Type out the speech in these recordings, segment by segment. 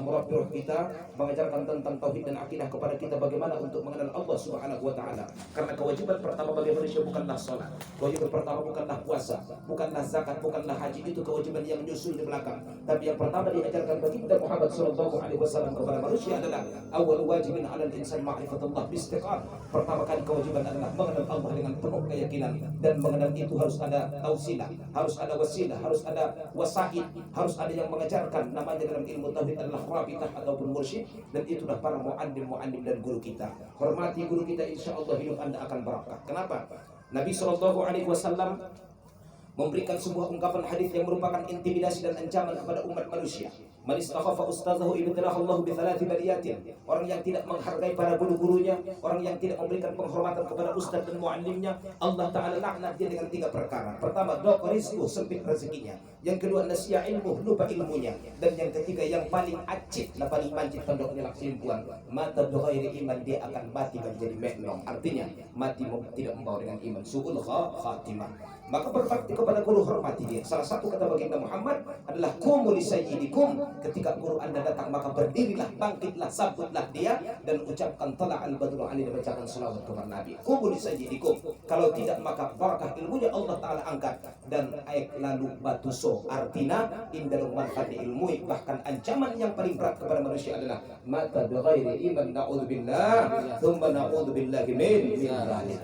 Murabbi ruh kita, mengajarkan tentang tauhid dan akidah kepada kita bagaimana untuk mengenal Allah Subhanahu wa taala. Karena kewajiban pertama bagi manusia bukanlah salat, kewajiban pertama bukanlah puasa, bukanlah zakat, bukanlah haji, itu kewajiban yang menyusul di belakang. Tapi yang pertama diajarkan baginda Muhammad sallallahu alaihi wasallam kepada manusia adalah awal wajibin 'alal insan ma'rifatullah bistiqam. Pertama kali kewajiban adalah mengenal Allah dengan penuh keyakinan, dan mengenal itu harus ada tausilah, harus ada wasilah, harus ada wasaid, harus ada yang mengajarkan. Namanya dalam ilmu tauhid adalah rabitah ataupun mursyid, dan itulah para muallim dan guru kita. Hormati guru kita, insyaallah hidup Anda akan barakah. Kenapa? Nabi sallallahu alaihi wasallam memberikan sebuah ungkapan hadis yang merupakan intimidasi dan ancaman kepada umat manusia. Man istakhafa ustazahu ibtilahu Allah bi thalathi baliyatin. Orang yang tidak menghargai para guru-gurunya, orang yang tidak memberikan penghormatan kepada ustaz dan muallimnya, Allah taala laknat dia dengan 3 perkara. Pertama, dhaq rizquh, sempit rezekinya. Yang kedua, nasya ilmu, lupa ilmunya. Dan yang ketiga, yang paling acit, paling mancit pondoknya laksimpuan, mata bighairi iman, dia akan mati menjadi menong. Artinya mati tidak membawa dengan iman, su'ul khatimah. Maka berbakti kepada guru, hormati dia. Salah satu kata baginda Muhammad adalah qumu li sayyidikum. Ketika guru Anda datang, maka berdirilah, bangkitlah, sambutlah dia, dan ucapkan tala'al badru ali, dan bacakan salawat kepada Nabi. Qumu li sayyidikum. Kalau tidak, maka barakah ilmunya Allah taala angkat, dan aik lalu batu so. Artinya indal manfaat ilmu. Bahkan ancaman yang paling berat kepada manusia adalah mata bighairi iman, na'udzubillah, thumma na'udzubillahi min dzalik.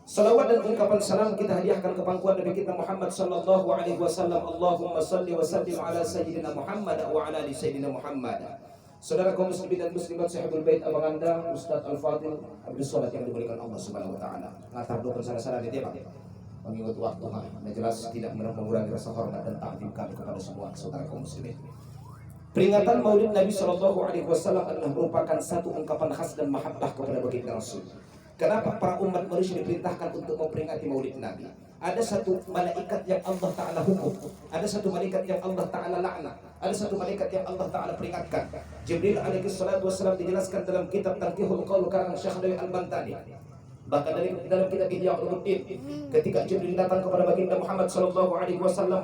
Salawat dan ungkapan salam kita hadiahkan ke pangkuan Nabi kita Muhammad sallallahu alaihi wasallam. Allahumma salli wa sallim ala sayyidina Muhammad wa ala ali sayyidina Muhammad. Saudara kaum muslimin dan muslimat sahibul bait, abang Anda Ustaz Al-Fadil Abdul Somad yang dimuliakan Allah Subhanahu wa taala. Ngatar dua sana-sana di dia, Pak. Mengingat waktu jelas tidak mengurangi rasa hormat dan takdim kami kepada semua saudara kaum muslimin. Peringatan Maulid Nabi sallallahu alaihi wasallam adalah merupakan satu ungkapan khas dan mahabbah kepada baginda Rasul. Kenapa para umat manusia diperintahkan untuk memperingati Maulid Nabi? Ada satu malaikat yang Allah Ta'ala hukum, ada satu malaikat yang Allah Ta'ala laknat, ada satu malaikat yang Allah Ta'ala peringatkan. Jibril alaihi salatu wassalam dijelaskan dalam kitab Tanqihul Qaul karangan Syekh Dawi Al-Bantani. Bahkan dalam kitab Ihya Ulumuddin, ketika Jibril datang kepada baginda Muhammad sallallahu alaihi wasallam,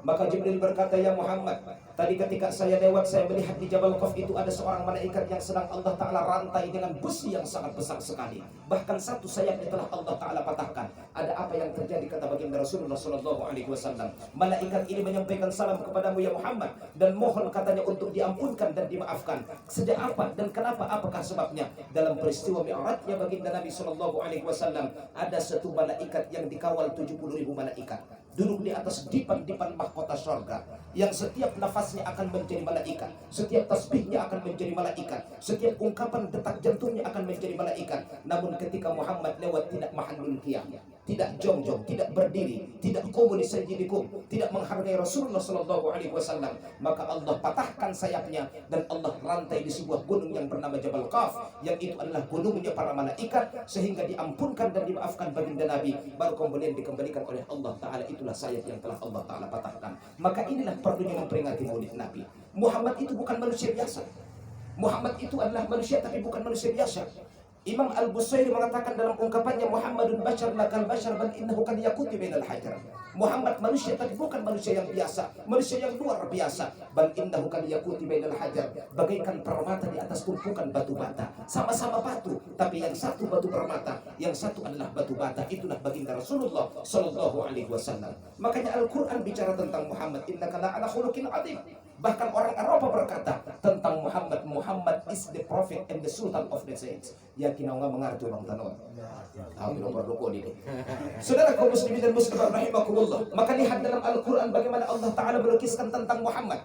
maka Jibril berkata, "Ya Muhammad, tadi ketika saya lewat, saya melihat di Jabal Qaf itu ada seorang malaikat yang sedang Allah taala rantai dengan besi yang sangat besar sekali. Bahkan satu sayapnya telah Allah taala patahkan. Ada apa yang terjadi?" Kata baginda Rasulullah sallallahu alaihi wasallam, "Malaikat ini menyampaikan salam kepadamu ya Muhammad, dan mohon katanya untuk diampunkan dan dimaafkan. Sejak apa dan kenapa? Apakah sebabnya?" Dalam peristiwa Mi'rajnya baginda Nabi sallallahu alaihi wasallam, ada satu malaikat yang dikawal 70.000 malaikat, duduk di atas dipan-dipan mahkota surga, yang setiap nafasnya akan menjadi malaikat, setiap tasbihnya akan menjadi malaikat, setiap ungkapan detak jantungnya akan menjadi malaikat. Namun ketika Muhammad lewat, tidak mahallul qiyam, tidak jongjong, tidak berdiri, tidak qumu li sayyidikum, tidak menghargai Rasulullah sallallahu alaihi wasallam, maka Allah patahkan sayapnya dan Allah rantai di sebuah gunung yang bernama Jabal Qaf, yang itu adalah gunungnya para malaikat, sehingga diampunkan dan dimaafkan baginda Nabi, baru kemudian dikembalikan oleh Allah taala. Itulah sayap yang telah Allah taala patahkan. Maka inilah perlunya memperingati Maulid Nabi. Muhammad itu bukan manusia biasa. Muhammad itu adalah manusia, tapi bukan manusia biasa. Imam Al-Busairi mengatakan dalam ungkapannya, Muhammadun bashar lakal bashar bal innahu kad yaquti bainal hajar. Muhammad manusia, tapi bukan manusia yang biasa, manusia yang luar biasa. Bal innahu kad yaquti bainal hajar, bagaikan permata di atas tumpukan batu bata. Sama-sama batu, tapi yang satu batu permata, yang satu adalah batu bata. Itulah baginda Rasulullah sallallahu alaihi wasallam. Makanya Al-Qur'an bicara tentang Muhammad, innaka la'ala khuluqin 'adzim. Bahkan orang Eropa berkata tentang Muhammad, Muhammad is the prophet and the sultan of the saints. Yakin nggak mengerti bang Tanor? Tahu nomor rukun ini. Saudara kaum muslimin dan muslimat rahimakumullah. Maka lihat dalam Al-Quran bagaimana Allah Taala melukiskan tentang Muhammad.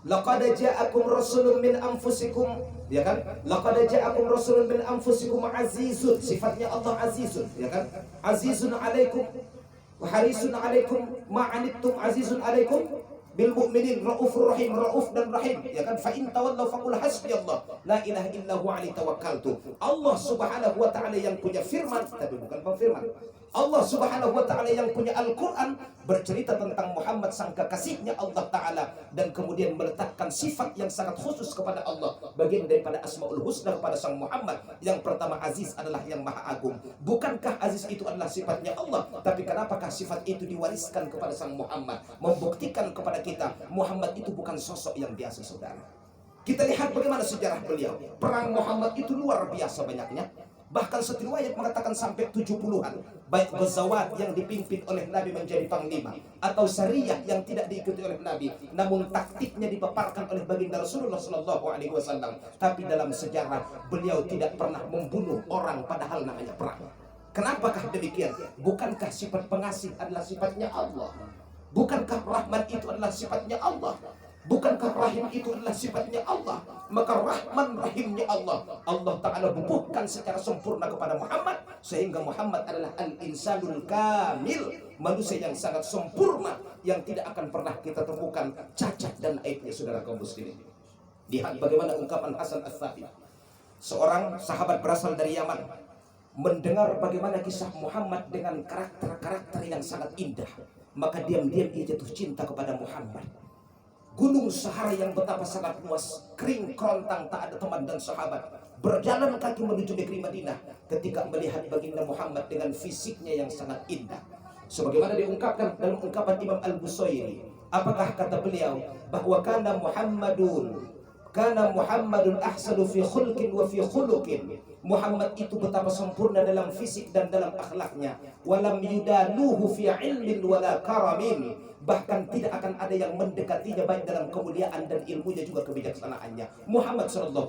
Laqad ja'akum rasulun min anfusikum, ya kan? Laqad ja'akum rasulun min anfusikum azizun. Sifatnya Allah azizun, ya kan? Azizun alaikum wa harisun alaikum ma'anittum, azizun alaikum bil mu'minin raufur rahim, rauf dan rahim, ya kan? Fa in tawallaw faqul hasbiyallah la ilaha illa huwa alaihi tawakkaltu. Allah Subhanahu wa taala yang punya firman, tapi bukan pemfirman. Allah Subhanahu wa taala yang punya Al-Qur'an bercerita tentang Muhammad sang kekasihnya Allah taala, dan kemudian meletakkan sifat yang sangat khusus kepada Allah, bagian daripada Asmaul Husna kepada sang Muhammad. Yang pertama, Aziz adalah yang maha agung. Bukankah Aziz itu adalah sifatnya Allah? Tapi kenapakah sifat itu diwariskan kepada sang Muhammad? Membuktikan kepada kita Muhammad itu bukan sosok yang biasa, saudara. Kita lihat bagaimana sejarah beliau. Perang Muhammad itu luar biasa banyaknya. Bahkan satu riwayat mengatakan sampai 70-an. Baik ghazawat yang dipimpin oleh Nabi menjadi panglima, atau syariah yang tidak diikuti oleh Nabi, namun taktiknya dipaparkan oleh baginda Rasulullah SAW. Tapi dalam sejarah beliau tidak pernah membunuh orang padahal namanya perang. Kenapakah demikian? Bukankah sifat pengasih adalah sifatnya Allah? Bukankah rahman itu adalah sifatnya Allah? Bukankah rahim itu adalah sifatnya Allah? Maka rahman rahimnya Allah, Allah Ta'ala bubuhkan secara sempurna kepada Muhammad, sehingga Muhammad adalah al-insanul kamil, manusia yang sangat sempurna, yang tidak akan pernah kita temukan cacat dan aibnya, saudara kaum muslimin. Lihat bagaimana ungkapan Hasan Ats-Tsabit, seorang sahabat berasal dari Yaman, mendengar bagaimana kisah Muhammad dengan karakter-karakter yang sangat indah, maka diam-diam ia jatuh cinta kepada Muhammad. Gunung Sahara yang betapa sangat luas, kering kerontang, tak ada teman dan sahabat, berjalan kaki menuju negeri Madinah ketika melihat baginda Muhammad dengan fisiknya yang sangat indah. Sebagaimana diungkapkan dalam ungkapan Imam Al-Busairi, apakah kata beliau bahwa kana Muhammadun ahsanu fi khulqin wa fi khuluqin. Muhammad itu betapa sempurna dalam fisik dan dalam akhlaknya. Walam yudanuhu fi ilmin wala karamin. Bahkan tidak akan ada yang mendekatinya baik dalam kemuliaan dan ilmunya juga kebijaksanaannya. Muhammad SAW.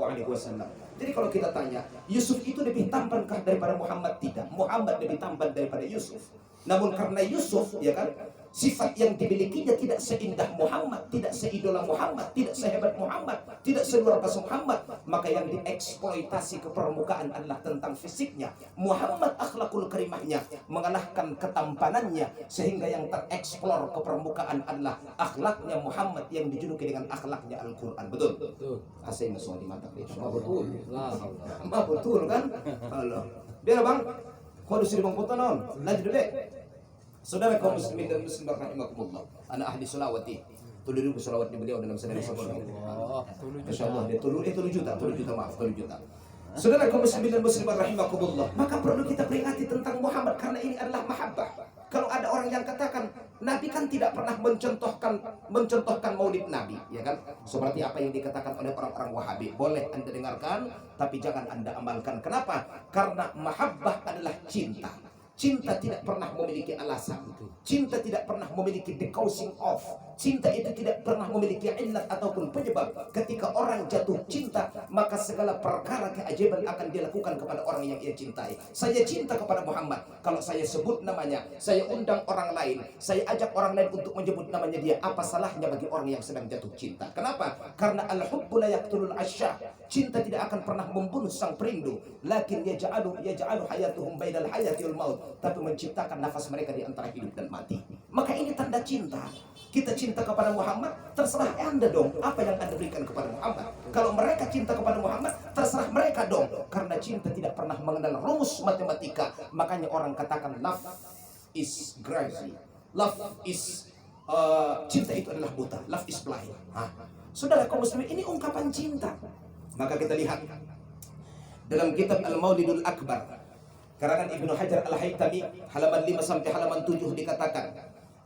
Jadi kalau kita tanya, Yusuf itu lebih tampankah daripada Muhammad? Tidak. Muhammad lebih tampan daripada Yusuf. Namun karena Yusuf, ya kan, sifat yang dimilikinya tidak seindah Muhammad, tidak seidola Muhammad, tidak sehebat Muhammad, tidak seluar biasa Muhammad, maka yang dieksploitasi ke permukaan adalah tentang fisiknya. Muhammad akhlakul karimahnya mengalahkan ketampanannya, sehingga yang tereksplor ke permukaan adalah akhlaknya Muhammad yang dijuluki dengan akhlaknya Al-Quran. Betul? Betul. Asing semua di mata kita. Betul. Betul kan? Allah. Biar bang, kau disuruh bang foto non, lanjut dulu. Saudara kaum muslimin dan muslimat rahimakumullah, anak ahli Sulawati, 7.000 selawat di beliau dalam sehari sebelum. Masya Allah, dia 7 juta, maaf, 7 juta. Saudara kaum muslimin dan muslimat rahimakumullah, maka perlu kita peringati tentang Muhammad karena ini adalah mahabbah. Kalau ada orang yang katakan Nabi kan tidak pernah mencontohkan maulid Nabi, ya kan? Seperti apa yang dikatakan oleh orang-orang Wahabi. Boleh Anda dengarkan, tapi jangan Anda amalkan. Kenapa? Karena mahabbah adalah cinta. Cinta tidak pernah memiliki alasan. Cinta tidak pernah memiliki the causing of. Cinta itu tidak pernah memiliki illat ataupun penyebab. Ketika orang jatuh cinta, maka segala perkara keajaiban akan dilakukan kepada orang yang ia cintai. Saya cinta kepada Muhammad. Kalau saya sebut namanya, saya undang orang lain, saya ajak orang lain untuk menyebut namanya dia. Apa salahnya bagi orang yang sedang jatuh cinta? Kenapa? Karena al-hubbu la yaqtulul asyah. Cinta tidak akan pernah membunuh sang perindu. Lakin yaj'alu hayatuhum bainal hayati wal maut. Tapi menciptakan nafas mereka di antara hidup dan mati. Maka ini tanda cinta. Kita cinta kepada Muhammad, terserah Anda dong apa yang Anda berikan kepada Muhammad. Kalau mereka cinta kepada Muhammad, terserah mereka dong. Karena cinta tidak pernah mengenal rumus matematika. Makanya orang katakan love is crazy. Love is cinta itu adalah buta. Love is blind. Saudara kaum muslimin, ini ungkapan cinta. Maka kita lihat dalam kitab Al-Maulidul Akbar karangan Ibnu Hajar Al-Haytami halaman 5 sampai halaman 7 dikatakan,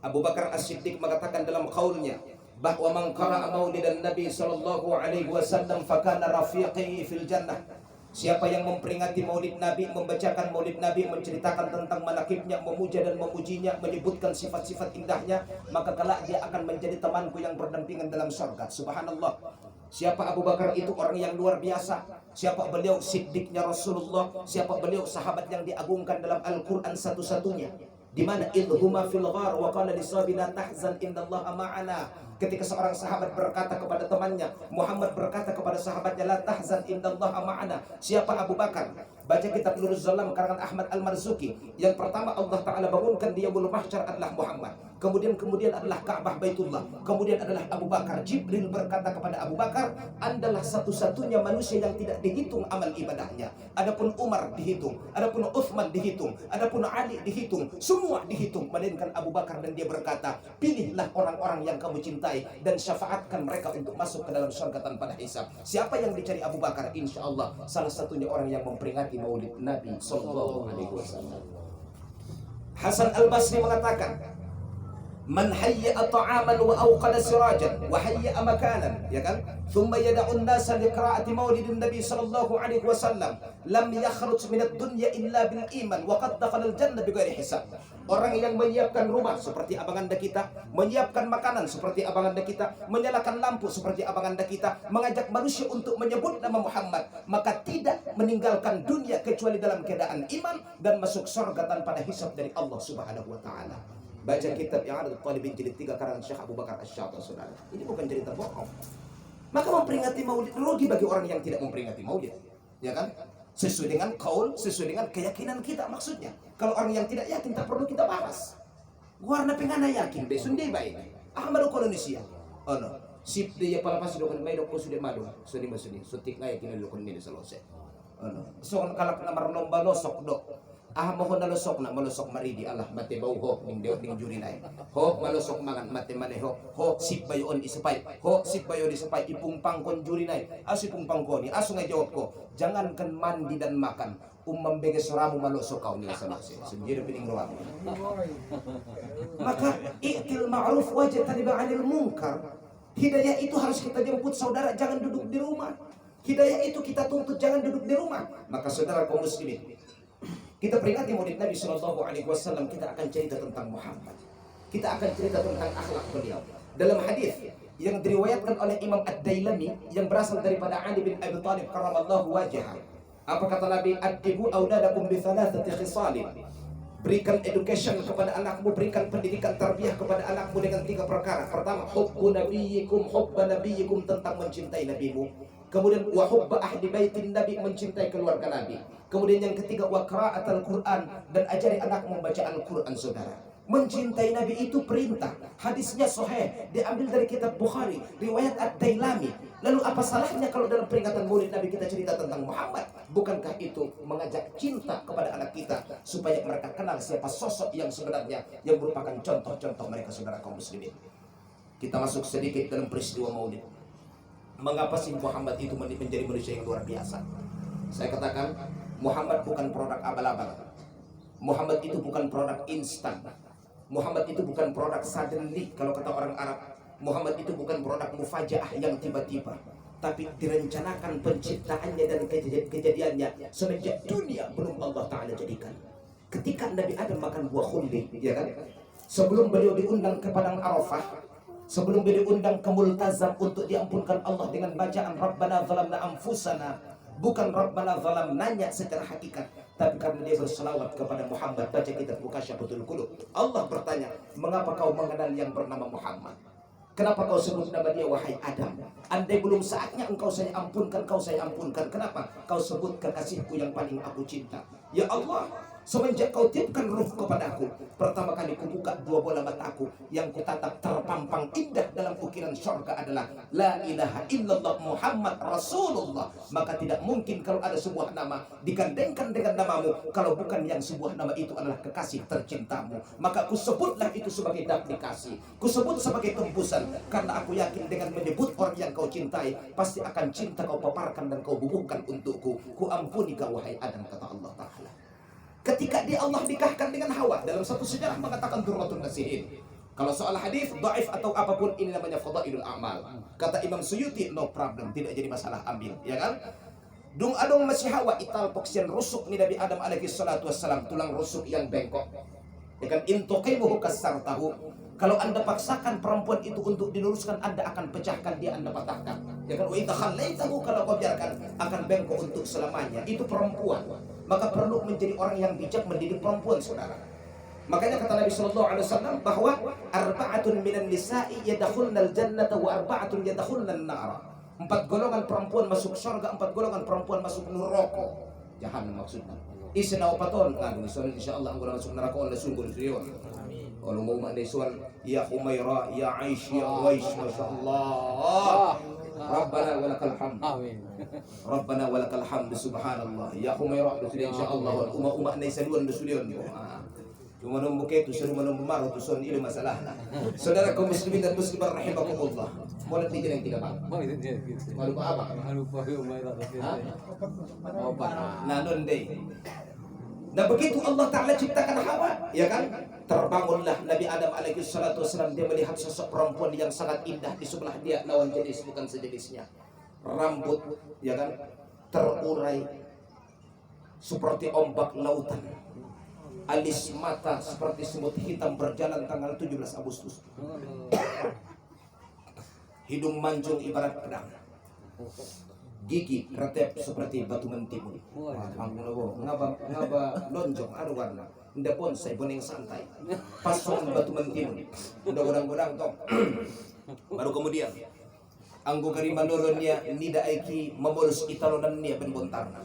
Abu Bakar As-Siddiq mengatakan dalam qaulnya bahwa man qara'a maulidan Nabi sallallahu alaihi wasallam fakana rafiqi fil jannah. Siapa yang memperingati maulid Nabi, membacakan maulid Nabi, menceritakan tentang manakibnya, memuja dan memujinya, menyebutkan sifat-sifat indahnya, maka kelak dia akan menjadi temanku yang berdampingan dalam surga. Subhanallah. Siapa Abu Bakar itu? Orang yang luar biasa. Siapa beliau? Siddiqnya Rasulullah. Siapa beliau? Sahabat yang diagungkan dalam Al-Quran satu-satunya. Di mana idhuma fil ghar wa qala li sahabina tahzan innallaha ma'ana. Ketika seorang sahabat berkata kepada temannya, Muhammad berkata kepada sahabatnya, la tahzan innallaha ma'ana. Siapa Abu Bakar? Baca kitab Nuruz Zalam karangan Ahmad Al-Marzuki. Yang pertama Allah Ta'ala bangunkan di Yaumul Mahsyar adalah Muhammad. Kemudian adalah Ka'bah Baitullah. Kemudian adalah Abu Bakar. Jibril berkata kepada Abu Bakar, Andalah satu-satunya manusia yang tidak dihitung amal ibadahnya. Adapun Umar dihitung, adapun Uthman dihitung, adapun Ali dihitung, semua dihitung, melainkan Abu Bakar. Dan dia berkata, pilihlah orang-orang yang kamu cintai dan syafaatkan mereka untuk masuk ke dalam surga tanpa hisab. Siapa yang dicari Abu Bakar? Insya Allah salah satunya orang yang memperingati maulid Nabi sallallahu alaihi wasallam. Hasan Al-Basri mengatakan, Man hayya'a ta'aman wa awqada sirajan wa hayya'a makanan, ya kan? Thumma yad'u an-nasa li qira'ati maulidin nabi sallallahu alaihi wasallam lam yakhruj min ad-dunya illa bil iman wa qad dakhala al-jannah bighairi hisab. Orang yang menyiapkan rumah seperti abang anda kita, menyiapkan makanan seperti abang anda kita, menyalakan lampu seperti abang anda kita, mengajak manusia untuk menyebut nama Muhammad, maka tidak meninggalkan dunia kecuali dalam keadaan iman dan masuk surga tanpa ada hisab dari Allah Subhanahu wa taala. Baca kitab yang ada Talibin jilid 3 karangan Syekh Abu Bakar Asy-Syatah, saudara. Ini bukan cerita bohong. Maka memperingati Maulid rugi bagi orang yang tidak memperingati Maulid, ya kan? Sesuai dengan kaul, sesuai dengan keyakinan kita maksudnya. Kalau orang yang tidak yakin tak perlu kita bahas. Warna pengana yakin be sunday baik. Ahmad Indonesia. Oh no. Sip dia pala pas dokon may dokko sudah madu. Sudi masudi. Sutik na yakin dokon ni selesai. Oh no. So kalak na marlomba losok do. Ah mo na losok na malosok maridi Allah mate bau ho ning deot ning juri nay. Ho malosok mangan mate maneho. Ho sip bayon isapay. Ho sip bayon isapay ipungpang kon juri nay. Asu ipungpang ko ni asu nga jawab ko. Jangankan mandi dan makan. Membeges ramu malosok kau ni selesai. Sendiri pining ruang. Maka i'til ma'ruf wajtaniba 'anil munkar. Hidayah itu harus kita jemput saudara, jangan duduk di rumah. Hidayah itu kita tuntut, jangan duduk di rumah. Maka saudara kaum muslimin, kita peringati Maulid Nabi Shallallahu Alaihi Wasallam, kita akan cerita tentang Muhammad. Kita akan cerita tentang akhlak beliau. Dalam hadis yang diriwayatkan oleh Imam Ad-Dailami yang berasal daripada Ali bin Abi Thalib karramallahu wajhah. Apa kata Nabi? Adibu auladakum bi thalathati khisalin. Berikan education kepada anakmu, berikan pendidikan tarbiyah kepada anakmu dengan 3 perkara. Pertama, hubbu nabiyyikum, hubba nabiyyikum, tentang mencintai nabimu. Kemudian wa hubba ahli baitin nabi, mencintai keluarga nabi. Kemudian yang ketiga wa qira'atul Quran, dan ajari anakmu membaca Al-Quran, saudara. Mencintai nabi itu perintah. Hadisnya sahih, diambil dari kitab Bukhari, riwayat Ad-Dailami. Lalu apa salahnya kalau dalam peringatan Maulid Nabi kita cerita tentang Muhammad? Bukankah itu mengajak cinta kepada anak kita supaya mereka kenal siapa sosok yang sebenarnya, yang merupakan contoh-contoh mereka, saudara kaum muslimin. Kita masuk sedikit dalam peristiwa Maulid. Mengapa sih Muhammad itu menjadi manusia yang luar biasa? Saya katakan Muhammad bukan produk abal-abal. Muhammad itu bukan produk instan. Muhammad itu bukan produk suddenly, kalau kata orang Arab. Muhammad itu bukan produk mufajaah yang tiba-tiba, tapi direncanakan penciptaannya dan kejadiannya semenjak dunia belum Allah Ta'ala jadikan. Ketika Nabi Adam makan buah khuldi, ya kan? Sebelum beliau diundang ke Padang Arafah, sebelum beliau diundang ke Multazam untuk diampunkan Allah dengan bacaan Rabbana zalamna anfusana, bukan Rabbana zalamnanya secara hakikat, tapi karena dia berselawat kepada Muhammad. Baca kitab Mukasyfatul Qulub. Allah bertanya, mengapa kau mengenal yang bernama Muhammad? Kenapa kau sebut nama dia wahai Adam? Andai belum saatnya engkau saya ampunkan, kau saya ampunkan. Kenapa kau sebut kekasihku yang paling aku cinta? Ya Allah, semenjak kau tiupkan ruh kepadaku, pertama kali kubuka 2 bola mataku, yang kutatap terpampang indah dalam ukiran syurga adalah La ilaha illallah Muhammad Rasulullah. Maka tidak mungkin kalau ada sebuah nama digandengkan dengan namamu, kalau bukan yang sebuah nama itu adalah kekasih tercintamu. Maka kusebutlah itu sebagai daplikasi, kusebut sebagai tembusan, karena aku yakin dengan menyebut orang yang kau cintai, pasti akan cinta kau paparkan dan kau bubuhkan untukku. Ku ampuni kau wahai Adam, kata Allah Ta'ala. Ketika dia Allah nikahkan dengan Hawa, dalam satu sejarah mengatakan Durratun Nasihin. Kalau soal hadis dhaif atau apapun, ini namanya fadailul a'mal. Kata Imam Suyuti, no problem, tidak jadi masalah, ambil, ya kan? Dung adong masih Hawa ital poksian rusuk ni Nabi Adam alaihi salatu wassalam, tulang rusuk yang bengkok. Ya kan? Intuqimuhu kasartahu. Kalau Anda paksakan perempuan itu untuk diluruskan, Anda akan pecahkan dia, Anda patahkan. Ya kan? Wa idza khallaitahu, kalau kau biarkan, akan bengkok untuk selamanya. Itu perempuan. Maka perlu menjadi orang yang bijak mendidik perempuan, saudara. Makanya kata Nabi sallallahu alaihi wasallam bahwa arba'atun minan nisa'i yadkhulnal jannata wa arba'atun yadkhulnan nar. 4 golongan perempuan masuk surga, 4 golongan perempuan masuk neraka. Jahanam maksudnya. Isna upaton ngadu insyaallah anggola masuk neraka oleh sungguh serius. Kalau mau mandai soal ya Humaira, ya Aisyah, ya Wais, masyaallah. Rabbana walakal hamd. Amin. Rabbana walakal hamd, subhanallah. Ya Humaira, insyaallah umma nai saluan besulion. Cuma nombor itu seru nombor marah tu soal ini masalah. Saudara kaum muslimin dan muslimat rahimakumullah. Mau nanti yang tidak bang. Mau lupa apa? Lupa Humaira. Nah non deh. Nah begitu Allah Ta'ala ciptakan Hawa, ya kan? Terbangunlah Nabi Adam alaihi salatu wasalam. Dia melihat sosok perempuan yang sangat indah di sebelah dia, lawan jenis bukan sejenisnya. Rambut, ya kan, terurai seperti ombak lautan. Alis mata seperti semut hitam berjalan tanggal 17 Agustus. Hidung mancung ibarat pedang. Gigi retep seperti batu mentimun. Ngaba lonjong ada warna. Nda bonsai boneng santai. Pasong batu mentimun. Nda godang-godang tong. Baru kemudian anggo kari manolonnya nida aiki memulus italonan nia ben bontarna.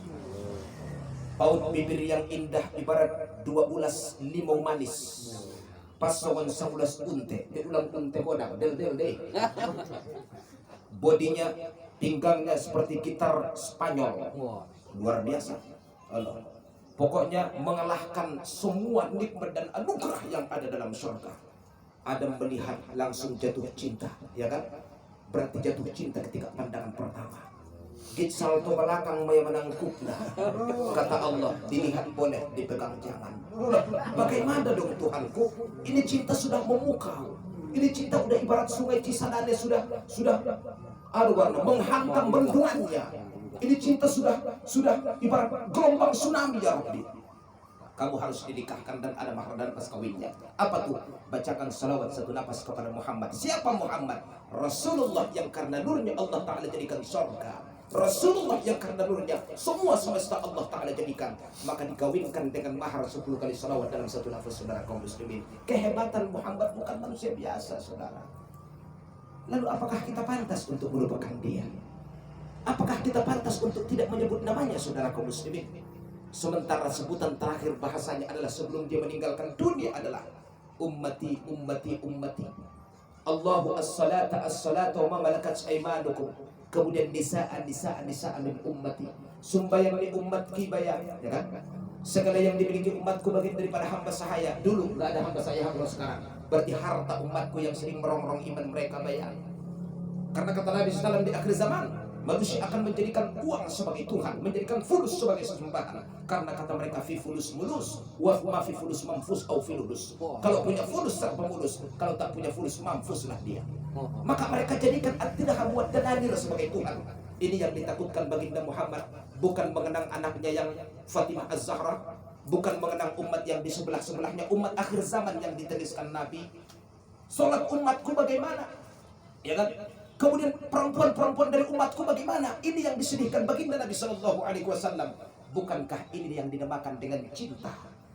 Paut bibir yang indah ibarat 12 limau manis. Pasongan 11 unte, di ulang unte godang, del deh. Bodinya, pinggangnya seperti gitar Spanyol. Luar biasa. Allah. Pokoknya mengalahkan semua nikmat dan anugerah yang ada dalam surga. Adam melihat langsung jatuh cinta, ya kan? Berarti jatuh cinta ketika pandangan pertama. Git salto belakang maya menangkupna. Kata Allah, dilihat boleh, dipegang jangan. Bagaimana dong Tuhanku? Ini cinta sudah memukau. Ini cinta udah ibarat sungai Cisadane sudah warna menghantam bendungannya. Ini cinta sudah ibarat gelombang tsunami ya Rabbi. Kamu harus dinikahkan dan ada mahar dan pas kawinnya. Apa tuh? Bacakan salawat satu nafas kepada Muhammad. Siapa Muhammad? Rasulullah yang karena nurnya Allah Ta'ala jadikan surga. Rasulullah yang karena nurnya semua semesta Allah Ta'ala jadikan. Maka dikawinkan dengan mahar 10 kali salawat dalam satu nafas, saudara kaum muslimin. Kehebatan Muhammad bukan manusia biasa, saudara. Lalu apakah kita pantas untuk melupakan dia? Apakah kita pantas untuk tidak menyebut namanya, saudara kaum muslimin? Sementara sebutan terakhir bahasanya adalah sebelum dia meninggalkan dunia adalah ummati, ummati, ummati. Allahu as-salata as-salata wa ma malakat aymanukum. Kemudian nisa'an min ummati. Sumbayang li ummatki bayang, ya kan? Segala yang dimiliki umatku bagian daripada hamba sahaya. Dulu nggak ada hamba sahaya kalau sekarang. Berarti harta umatku yang sering merongrong iman mereka bayang. Karena kata Nabi SAW di akhir zaman, manusia akan menjadikan uang sebagai Tuhan, menjadikan fulus sebagai sesembahan. Karena kata mereka fi fulus mulus, wa ma fi fulus mamfus au filulus. Kalau punya fulus serba mulus, kalau tak punya fulus mamfuslah dia. Maka mereka jadikan at-tidham wa dananir sebagai Tuhan. Ini yang ditakutkan baginda Muhammad, bukan mengenang anaknya yang Fatimah Az-Zahra, bukan mengenang umat yang di sebelah-sebelahnya, umat akhir zaman yang dituliskan Nabi. Salat umatku bagaimana? Ya kan? Kemudian perempuan-perempuan dari umatku bagaimana? Ini yang disedihkan baginda Nabi Sallallahu Alaihi Wasallam. Bukankah ini yang dinamakan dengan cinta?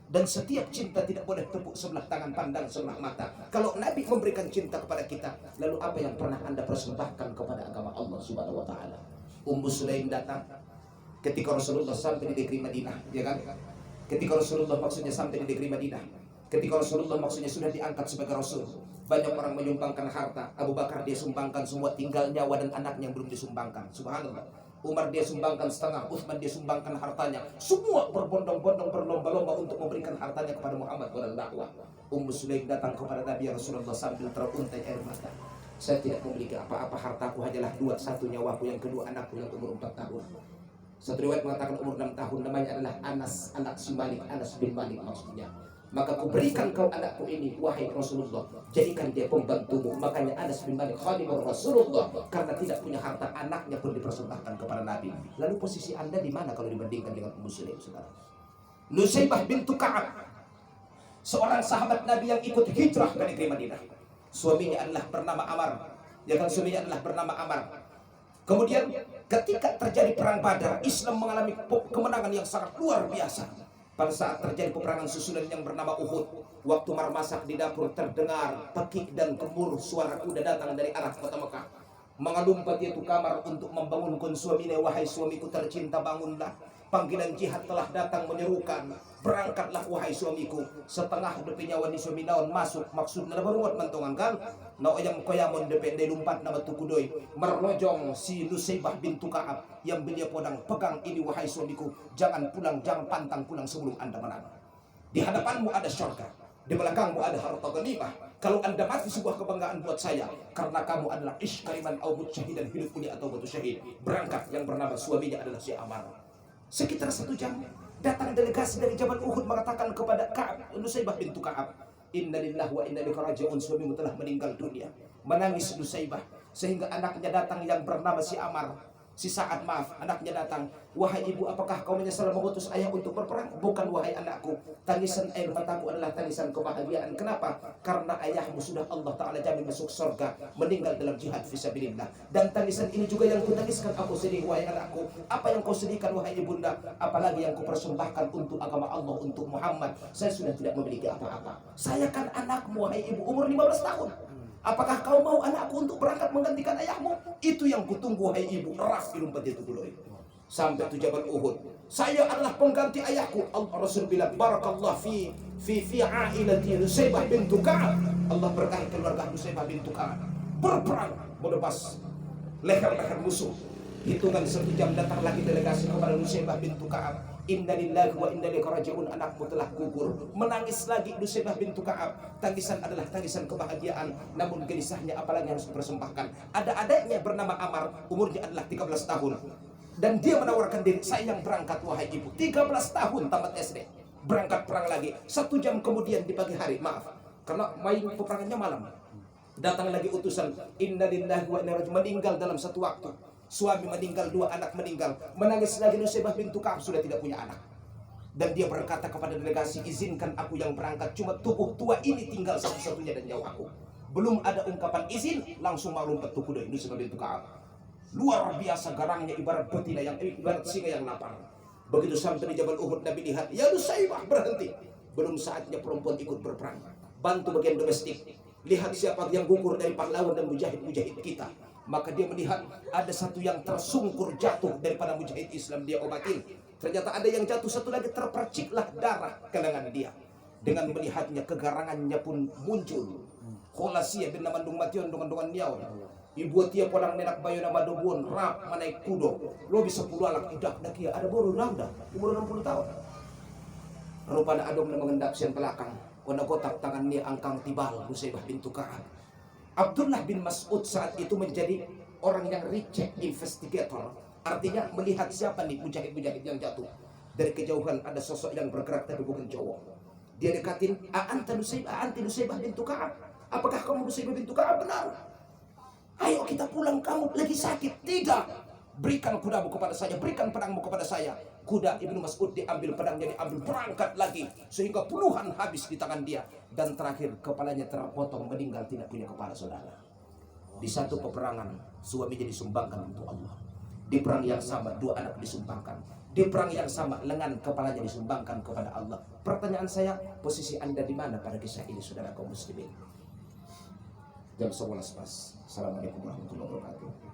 Dan setiap cinta tidak boleh tepuk sebelah tangan, pandang sebelah mata. Kalau Nabi memberikan cinta kepada kita, lalu apa yang pernah Anda persembahkan kepada agama Allah Subhanahu Wa Taala? Ummu Sulaim datang ketika Rasulullah sampai di negeri Madinah, ya kan? Ketika Rasulullah maksudnya sampai di negeri Madinah, ketika Rasulullah maksudnya sudah diangkat sebagai Rasul, banyak orang menyumbangkan harta. Abu Bakar dia sumbangkan semua, tinggal nyawa dan anaknya yang belum disumbangkan. Subhanallah. Umar dia sumbangkan setengah, Utsman dia sumbangkan hartanya. Semua berbondong-bondong berlomba-lomba untuk memberikan hartanya kepada Muhammad dalam dakwah. Ummu Sulaim datang kepada Nabi Rasulullah sambil teruntai air mata. Saya tidak memiliki apa-apa, hartaku hanyalah 2, satu nyawaku, yang kedua anakku yang umur 4 tahun. Satu riwayat mengatakan umur 6 tahun, namanya adalah Anas, anak si Malik, Anas bin Malik maksudnya. Maka kuberikan kau anakku ini, wahai Rasulullah, jadikan dia pembantumu. Makanya Anas bin Malik khadimur Rasulullah, karena tidak punya harta, anaknya pun dipersembahkan kepada Nabi. Lalu posisi Anda di mana kalau dibandingkan dengan Ummu Sulaim, saudara? Nusaybah bintu Ka'ab, seorang sahabat Nabi yang ikut hijrah ke negeri Madinah. Suaminya adalah bernama Amar. Ya kan, suaminya adalah bernama Amar. Kemudian ketika terjadi perang Badar, Islam mengalami kemenangan yang sangat luar biasa. Pada saat terjadi peperangan susulan yang bernama Uhud, waktu marmasak di dapur terdengar tekik dan kemur suara kuda datang dari arah kota Mekah. Mengalumpat itu kamar untuk membangunkan suaminya, wahai suamiku tercinta, bangunlah. Panggilan jihad telah datang menyerukan. Berangkatlah wahai suamiku. Setengah depe nyawa di suami naon masuk. Maksudnya baruat mantongan kan. Na oyang koyamon depe de lumpat nama tukudoi. Merlojong si Nusaybah bintu Ka'ab yang beliau podang, pegang ini wahai suamiku. Jangan pulang, jangan pantang pulang sebelum Anda menang. Di hadapanmu ada syurga, di belakangmu ada harta ghanimah. Kalau Anda mati, sebuah kebanggaan buat saya, karena kamu adalah iskariman au mujahid, dan hidup mulia atau batu syahid. Berangkat, yang bernama suaminya adalah si Amar. Sekitar 1 jam Datang delegasi dari Jabal Uhud mengatakan kepada Ka'ab, Nusaybah bintu Ka'ab, inna lillahi wa inna ilaihi raji'un, suamimu telah meninggal dunia. Menangis Nusaybah sehingga anaknya datang yang bernama si Amar. Si Sa'ad, maaf, anaknya datang. Wahai ibu, apakah kau menyesal mengutus ayah untuk berperang? Bukan wahai anakku. Tangisan air mataku adalah tangisan kebahagiaan. Kenapa? Karena ayahmu sudah Allah Ta'ala jamin masuk surga, meninggal dalam jihad fisabilillah. Dan tangisan ini juga yang kutangiskan aku sedih, wahai anakku. Apa yang kau sedihkan, wahai ibunda? Apalagi yang kupersembahkan untuk agama Allah, untuk Muhammad. Saya sudah tidak memiliki apa-apa. Saya kan anakmu, wahai ibu, umur 15 tahun. Apakah kau mau anakku untuk berangkat menggantikan ayahmu? Itu yang kutunggu, wahai ibu. Ras ilumpet itu dulu. Sampai tu Jabal Uhud. Saya adalah pengganti ayahku. Allah Rasul bilang, barakallah fi ailati Nusaybah bintu Ka'ab. Allah berkahi keluarga Nusaybah bintu Ka'ab. Berperang menebas leher-leher musuh. Hitungan 1 jam datang lagi delegasi kepada Nusaybah bintu Ka'ab. Inna lillahi wa inna ilaihi raji'un, anakmu telah gugur. Menangis lagi Nusaybah bintu Ka'ab. Tangisan adalah tangisan kebahagiaan, namun gelisahnya apalagi harus dipersembahkan. Ada adiknya bernama Amar, umurnya adalah 13 tahun. Dan dia menawarkan diri, saya yang berangkat wahai ibu. 13 tahun tamat SD. Berangkat perang lagi. 1 jam kemudian di pagi hari, maaf, karena main peperangannya malam. Datang lagi utusan, inna lillahi wa inna ilaihi raji'un, meninggal dalam 1 waktu. Suami meninggal, 2 anak meninggal. Menangis lagi Nusaybah bintu Ka'ab, sudah tidak punya anak. Dan dia berkata kepada delegasi, izinkan aku yang berangkat. Cuma tubuh tua ini tinggal satu-satunya dan jauh aku. Belum ada ungkapan izin, langsung melompat tuh kuda Nusaybah bintu Ka'ab. Luar biasa garangnya, ibarat betina yang ibarat singa yang lapar. Begitu sampai di Jabal Uhud, Nabi lihat, ya Nusaybah, berhenti. Belum saatnya perempuan ikut berperang. Bantu bagian domestik. Lihat siapa yang gugur dari pahlawan dan mujahid-mujahid kita. Maka dia melihat ada satu yang tersungkur jatuh daripada mujahid Islam, dia obatin. Ternyata ada yang jatuh, satu lagi terperciklah darah ke lengan dia. Dengan melihatnya kegarangannya pun muncul. Kholasia bin namandung mation dongan-dongan niaw. Ibu tia podang nenak bayo nama dobon rap manaik kudo. Lo bisa pulalak idak dakia ada boru randa umur 60 tahun. Rupanya adom na mengendap siang belakang. Wana kotak tangan ni angkang tibal Nusaybah bintu Ka'ab. Abdullah bin Mas'ud saat itu menjadi orang yang recheck investigator. Artinya melihat siapa nih mujahid-mujahid yang jatuh. Dari kejauhan ada sosok yang bergerak tapi bukan cowok. Dia dekatin, anta Nusaybah bintu Ka'ab. Apakah kamu Nusaybah bintu Ka'ab? Benar. Ayo kita pulang, kamu lagi sakit. Tidak. Berikan kudamu kepada saya, berikan pedangmu kepada saya. Kuda Ibnu Mas'ud diambil, pedangnya diambil, berangkat lagi. Sehingga puluhan habis di tangan dia. Dan terakhir kepalanya terpotong, meninggal tidak punya kepala, saudara. Di satu peperangan, suaminya disumbangkan untuk Allah. Di perang yang sama, 2 anak disumbangkan. Di perang yang sama, lengan kepalanya disumbangkan kepada Allah. Pertanyaan saya, posisi Anda di mana pada kisah ini, saudara kaum muslimin? Jam 11 pas. Assalamualaikum warahmatullahi wabarakatuh.